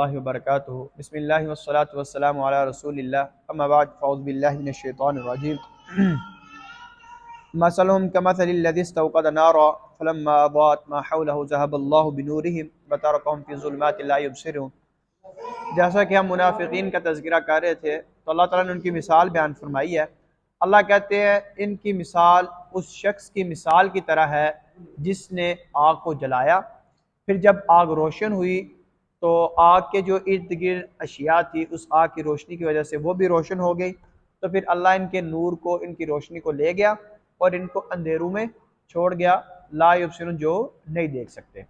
اللہ وبرکاتہ بسم اللہ والصلاة والسلام علی رسول اللہ اما بعد فاعوذ باللہ من الشیطان الرجیم مثلهم كمثل الذي استوقد نارا فلما اضاءت ما حوله ذهب الله بنورهم وتركهم في ظلمات لا يبصرون۔ جیسا کہ ہم منافقین کا تذکرہ کر رہے تھے تو اللہ تعالیٰ نے ان کی مثال بیان فرمائی ہے۔ اللہ کہتے ہیں ان کی مثال اس شخص کی مثال کی طرح ہے جس نے آگ کو جلایا، پھر جب آگ روشن ہوئی تو آگ کے جو ارد گرد اشیاء تھی اس آگ کی روشنی کی وجہ سے وہ بھی روشن ہو گئی، تو پھر اللہ ان کے نور کو، ان کی روشنی کو لے گیا اور ان کو اندھیروں میں چھوڑ گیا، لا یبصرون، جو نہیں دیکھ سکتے۔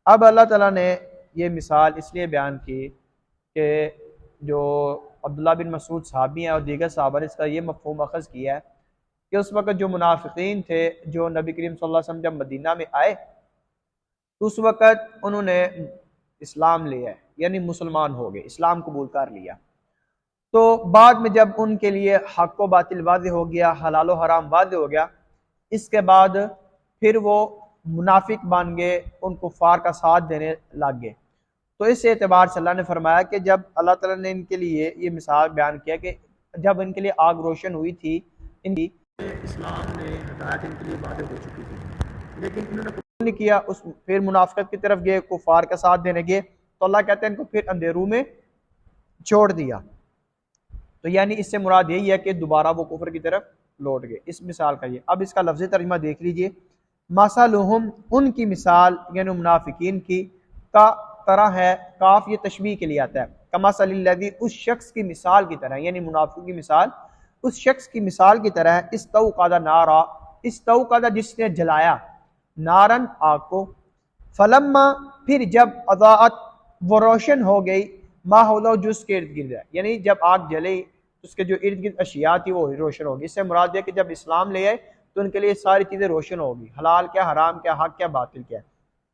اب اللہ تعالیٰ نے یہ مثال اس لیے بیان کی کہ جو عبداللہ بن مسعود صحابی ہیں اور دیگر صحابہ نے اس کا یہ مفہوم اخذ کیا ہے کہ اس وقت جو منافقین تھے، جو نبی کریم صلی اللہ علیہ وسلم جب مدینہ میں آئے تو اس وقت انہوں نے اسلام لیا ہے، یعنی مسلمان ہو گئے، اسلام قبول کر لیا۔ تو بعد میں جب ان کے لیے حق و باطل واضح ہو گیا، حلال و حرام واضح ہو گیا، اس کے بعد پھر وہ منافق بن گئے، ان کفار کا ساتھ دینے لگ گئے۔ تو اس اعتبار سے اللہ نے فرمایا کہ جب اللہ تعالیٰ نے ان کے لیے یہ مثال بیان کیا کہ جب ان کے لیے آگ روشن ہوئی تھی، ان کی اسلام نے ہدایت ان کے لیے واضح ہو چکی تھی، لیکن انہوں نے قبول نہیں کیا، پھر منافقت کی طرف گئے، کفار کا ساتھ دینے گئے، تو اللہ کہتے ہیں ان کو پھر اندھیروں میں چھوڑ دیا۔ تو یعنی اس سے مراد یہی ہے کہ دوبارہ وہ کفر کی طرف لوٹ گئے، اس مثال کا یہ۔ اب اس کا لفظی ترجمہ دیکھ لیجئے، مثلہم، ان کی مثال یعنی منافقین کی، کا طرح ہے، کاف یہ تشبیہ کے لیے آتا ہے، کمثل الذی، اس شخص کی مثال کی طرح، یعنی منافق کی مثال اس شخص کی مثال کی طرح ہے، استوقد نارا، استوقد جس نے جلایا، نارن آگ کو، فلما پھر جب اضاءت وہ روشن ہو گئی، ما حولہ جو اس کے ارد گرد ہے، یعنی جب آگ جلے اس کے جو ارد گرد اشیاء تھی وہ روشن ہوگی۔ اس سے مراد ہے کہ جب اسلام لے آئے تو ان کے لیے ساری چیزیں روشن ہوگی، حلال کیا، حرام کیا، حق کیا، باطل کیا۔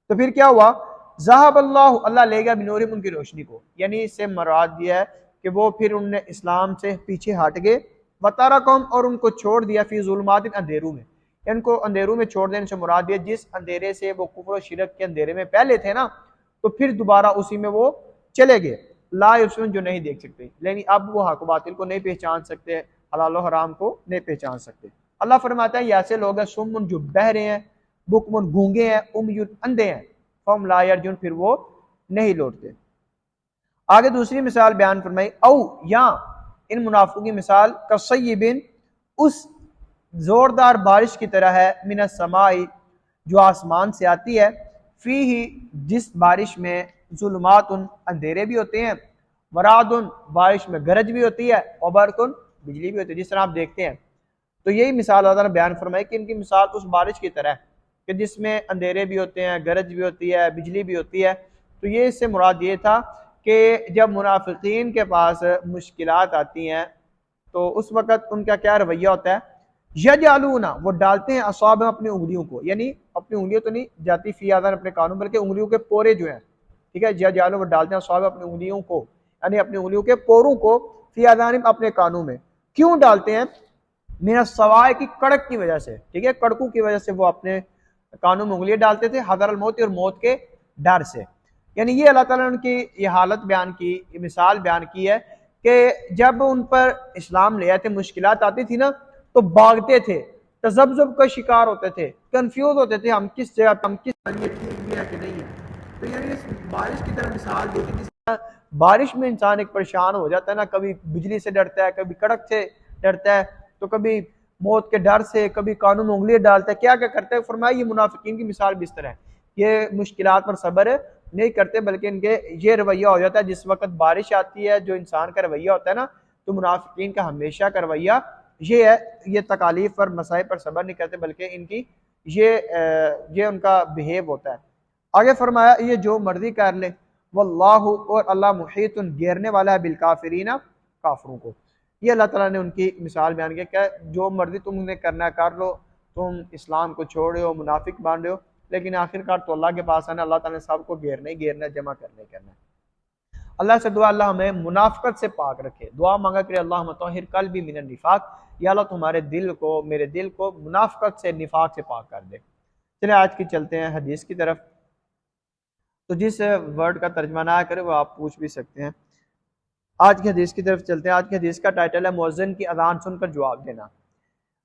تو پھر کیا ہوا، ذہب اللہ، اللہ لے گیا بنورہم، ان کی روشنی کو، یعنی اس سے مراد یہ ہے کہ وہ پھر انہوں نے اسلام سے پیچھے ہٹ گئے، وترکہم، اور ان کو چھوڑ دیا، فی ظلمات، اندھیروں میں، ان کو اندھیروں میں چھوڑ دینے سے مراد یہ جس اندھیرے سے وہ کفر و شرک کے اندھیرے میں پہلے تھے نا، تو پھر دوبارہ اسی میں وہ چلے گئے، لا یبصرون، جو نہیں دیکھ سکتے، لیکن اب وہ حق و باطل کو نہیں پہچان سکتے، حلال و حرام کو نہیں پہچان سکتے۔ اللہ فرماتا ہے یہ ایسے لوگ ہیں، سمن جو بہرے ہیں، بکمن گونگے ہیں، امیون اندھے ہیں، فہم لا یرجون، پھر وہ نہیں لوٹتے۔ آگے دوسری مثال بیان فرمائی، او یا ان منافقوں کی مثال کصیبن، اس زوردار بارش کی طرح ہے، من السماء، جو آسمان سے آتی ہے، فیہ، جس بارش میں ظلمات، اندھیرے بھی ہوتے ہیں، ورعد، بارش میں گرج بھی ہوتی ہے، وبرق، بجلی بھی ہوتی ہے، جس طرح آپ دیکھتے ہیں۔ تو یہی مثال اللہ نے بیان فرمائی کہ ان کی مثال اس بارش کی طرح ہے کہ جس میں اندھیرے بھی ہوتے ہیں، گرج بھی ہوتی ہے، بجلی بھی ہوتی ہے۔ تو یہ اس سے مراد یہ تھا کہ جب منافقین کے پاس مشکلات آتی ہیں تو اس وقت ان کا کیا رویہ ہوتا ہے، یجعلون، وہ ڈالتے ہیں، اصابع، اپنی انگلیوں کو، یعنی اپنی انگلیوں تو نہیں جاتی فی آذان، اپنے کانوں، بلکہ انگلیوں کے پورے جو ہیں، ٹھیک ہے، یجعلون، وہ ڈالتے ہیں، اصابع، اپنی انگلیوں کو، یعنی اپنی انگلیوں کے پوروں کو، فی آذان، اپنے کانوں میں، کیوں ڈالتے ہیں، من الصواعق، کی کڑک کی وجہ سے، ٹھیک ہے، کڑکوں کی وجہ سے وہ اپنے کانوں میں انگلیاں ڈالتے تھے، حذر الموت، اور موت کے ڈر سے۔ یعنی یہ اللہ تعالیٰ نے ان کی یہ حالت بیان کی، یہ مثال بیان کی ہے کہ جب ان پر اسلام لے آتے، مشکلات آتی تھی نا، تو بھاگتے تھے، تذبذب کا شکار ہوتے تھے، کنفیوز ہوتے تھے، ہم کس جگہ، ہم کس یہ ٹھیک بھی ہے کہ نہیں ہے۔ تو یعنی اس بارش کی طرح مثال دیکھی، جس طرح بارش میں انسان ایک پریشان ہو جاتا ہے نا، کبھی بجلی سے ڈرتا ہے، کبھی کڑک سے ڈرتا ہے، تو کبھی موت کے ڈر سے، کبھی قانون میں انگلیاں ڈالتا ہے، کیا کیا کرتا ہے۔ فرمایا یہ منافقین کی مثال بھی اس طرح ہے، یہ مشکلات پر صبر نہیں کرتے، بلکہ ان کے یہ رویہ ہو جاتا ہے جس وقت بارش آتی ہے، جو انسان کا رویہ ہوتا ہے نا، تو منافقین کا ہمیشہ کا رویہ یہ ہے، یہ تکالیف پر، مسائل پر صبر نہیں کرتے، بلکہ ان کی یہ ان کا بہیو ہوتا ہے۔ آگے فرمایا یہ جو مرضی کر لے، واللہ، اور اللہ محیط، گھیرنے والا ہے، بالکافرین، کافروں کو۔ یہ اللہ تعالیٰ نے ان کی مثال بیان کیا کہ جو مرضی تم نے کرنا کر لو، تم اسلام کو چھوڑ رہے ہو، منافق بن رہے ہو، لیکن آخر کار تو اللہ کے پاس آنا، اللہ تعالیٰ نے سب کو گھیرنا ہی گھیرنا، جمع کرنا ہی کرنا ہے۔ اللہ سے دعا اللہ ہمیں منافقت سے پاک رکھے، دعا مانگا کرے اللہم طہر قلبی من النفاق، یا اللہ تمہارے دل کو، میرے دل کو منافقت سے، نفاق سے پاک کر دے۔ چلیں آج کی چلتے ہیں حدیث کی طرف۔ تو جس ورڈ کا ترجمہ نہ کرے وہ آپ پوچھ بھی سکتے ہیں۔ آج کی حدیث کی طرف چلتے ہیں۔ آج کی حدیث کا ٹائٹل ہے مؤذن کی اذان سن کر جواب دینا۔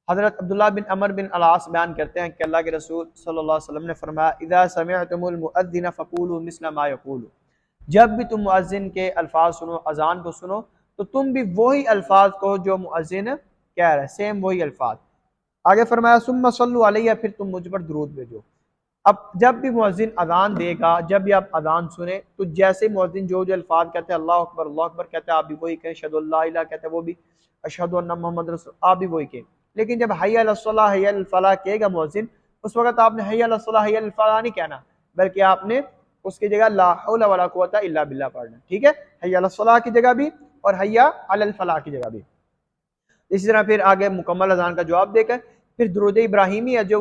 حضرت عبداللہ بن عمر بن العاص بیان کرتے ہیں کہ اللہ کے رسول صلی اللہ علیہ وسلم نے فرمایا اذا سمعتم المؤذن فقولوا مثل ما يقول، جب بھی تم مؤذن کے الفاظ سنو، اذان کو سنو، تو تم بھی وہی الفاظ کہو جو مؤذن کہہ رہا ہے، سیم وہی الفاظ۔ آگے فرمایا ثم صلوا علیہ، پھر تم مجھ پر درود بھیجو۔ اب جب بھی مؤذن اذان دے گا، جب بھی آپ اذان سنیں تو جیسے مؤذن جو الفاظ کہتے ہیں اللہ اکبر کہتے ہیں آپ بھی وہی کہیں، اشہد ان لا الہ کہتے ہیں وہ بھی، اشہد ان محمد رسول آپ بھی وہی کہیں۔ لیکن جب حی علی الصلاۃ حی علی الفلاح کہے گا مؤذن، اس وقت آپ نے حی علی الصلاۃ حی علی الفلاح نہیں کہنا، بلکہ آپ نے اس کی جگہ لا حول ولا قوت الا باللہ پڑھنا، ٹھیک ہے؟ حی علی الصلاۃ کی جگہ بھی اور حی علی الفلاح کی جگہ بھی۔ اسی طرح پھر آگے مکمل اذان کا جواب دے کر پھر درود ابراہیمی ہے جو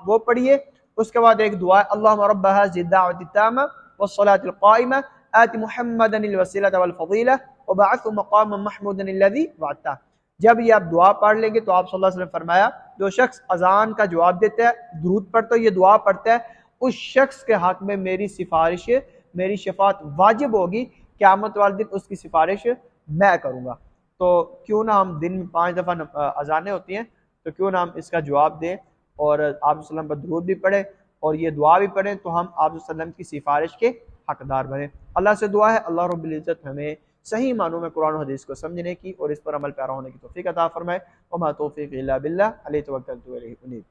وہ پڑھیے۔ اس کے بعد ایک دعا ہے اللہم رب هذه الدعوة التامة والصلاة القائمة آت محمدا الوسیلة والفضیلة وبعثه مقاما محمودا الذی وعدته۔ جب یہ آپ دعا پڑھ لیں گے تو آپ صلی اللہ علیہ وسلم فرمایا جو شخص اذان کا جواب دیتا ہے، درود پڑھتا ہے، یہ دعا پڑھتا ہے، اس شخص کے حق میں میری سفارش، میری شفاعت واجب ہوگی، قیامت والے دن اس کی سفارش میں کروں گا۔ تو کیوں نہ ہم دن میں 5 دفعہ اذانیں ہوتی ہیں، تو کیوں نہ ہم اس کا جواب دیں اور آپ صلی اللہ علیہ وسلم پر درود بھی پڑھیں اور یہ دعا بھی پڑھیں، تو ہم آپ صلی اللہ علیہ وسلم کی سفارش کے حقدار بنیں۔ اللہ سے دعا ہے اللہ رب العزت ہمیں صحیح معنوں میں قرآن و حدیث کو سمجھنے کی اور اس پر عمل پیرا ہونے کی توفیق عطا فرمائے۔ وما توفیق الا باللہ علیہ توکلت و الیہ انیب۔